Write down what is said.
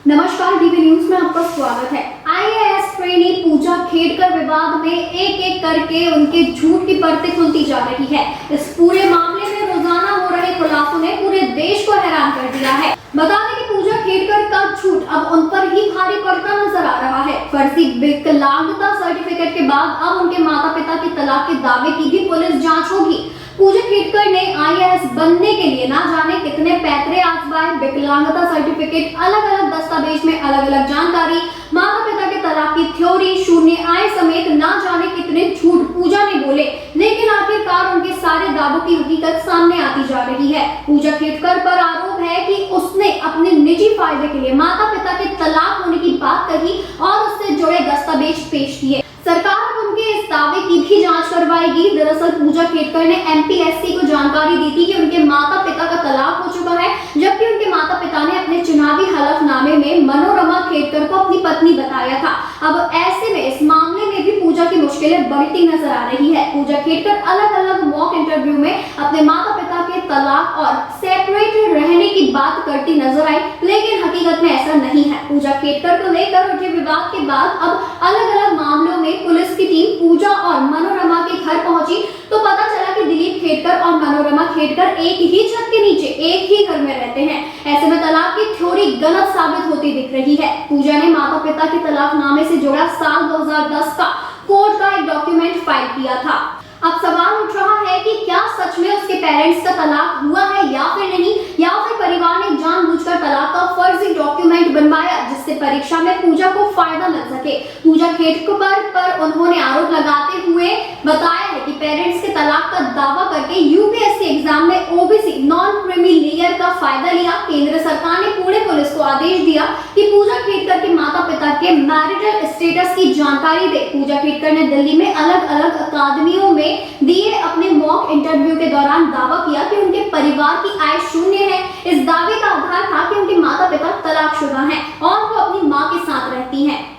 नमस्कार, DV news में आपका स्वागत है। आईएएस ट्रेनी पूजा खेड़कर विवाद में एक एक करके उनके झूठ की परतें खुलती जा रही है। इस पूरे मामले में रोजाना हो रहे खुलासों ने पूरे देश को हैरान कर दिया है। बता दें कि पूजा खेड़कर का झूठ अब उन पर ही भारी पड़ता नजर आ रहा है। फर्जी विकलांगता सर्टिफिकेट के बाद अब उनके माता पिता के तलाक के दावे की भी पुलिस जाँच होगी। पूजा खेड़कर ने आईएएस बनने के लिए ना जाने कितने पैतरे आजमाए, विकलांगता सर्टिफिकेट, अलग अलग दस्तावेज में अलग अलग जानकारी, माता पिता के तलाक की थ्योरी, शून्य आय समेत ना जाने कितने झूठ पूजा ने बोले, लेकिन आखिरकार उनके सारे दावों की हकीकत सामने आती जा रही है। पूजा खेड़कर पर आरोप है कि उसने अपने निजी फायदे के लिए माता पिता के तलाक होने की बात कही और उससे जुड़े दस्तावेज पेश किए। सरकार उनके इस दावे की भी जांच करवाएगी। दरअसल पूजा खेड़कर ने एमपीएससी को जानकारी दी थी कि उनके माता पिता का तलाक हो चुका है, जबकि उनके माता पिता ने अपने चुनावी हलफनामे में मनोरमा खेड़कर को अपनी पत्नी बताया था। अब ऐसे में इस मामले में भी पूजा की मुश्किलें बढ़ती नजर आ रही है। पूजा खेड़कर अलग अलग मॉक इंटरव्यू में अपने माता पिता के तलाक और सेपरेट रहने की बात करती नजर आई, लेकिन हकीकत में ऐसा नहीं है। पूजा खेड़कर को लेकर उठे विवाद के बाद अब अलग अलग मामलों में पुलिस की टीम पूजा और मनोरमा के घर पहुंची तो पता चला कि दिलीप खेड़कर और मनोरमा खेड़कर एक ही छत के नीचे एक ही घर में रहते हैं। ऐसे में तलाक की थ्योरी गलत साबित होती दिख रही है। पूजा ने माता पिता के तलाकनामे से जुड़ा साल 2010 का कोर्ट का एक डॉक्यूमेंट फाइल किया था। अब सवाल उठ रहा है कि क्या सच में उसके पेरेंट्स का तलाक हुआ है या फिर नहीं, या फिर परिवार ने जानबूझकर तलाक का फर्जी डॉक्यूमेंट बनवाया जिससे परीक्षा में पूजा को फायदा मिल सके। पूजा खेड़कर पर उन्होंने आरोप लगाते हुए बताया है कि पेरेंट्स के तलाक का दावा करके यूपीएससी एग्जाम में ओबीसी नॉन क्रीमी लेयर का फायदा लिया। केंद्र सरकार ने पुणे पुलिस को आदेश दिया कि पूजा खेड़कर के माता पिता के मैरिटल स्टेटस की जानकारी दे। पूजा खेड़कर ने दिल्ली में अलग अलग अकादमियों में दिए अपने मॉक इंटरव्यू के दौरान दावा किया कि उनके परिवार की आय शून्य है। इस दावे का आधार था कि उनके माता पिता तलाकशुदा हैं और वो अपनी मां के साथ रहती हैं।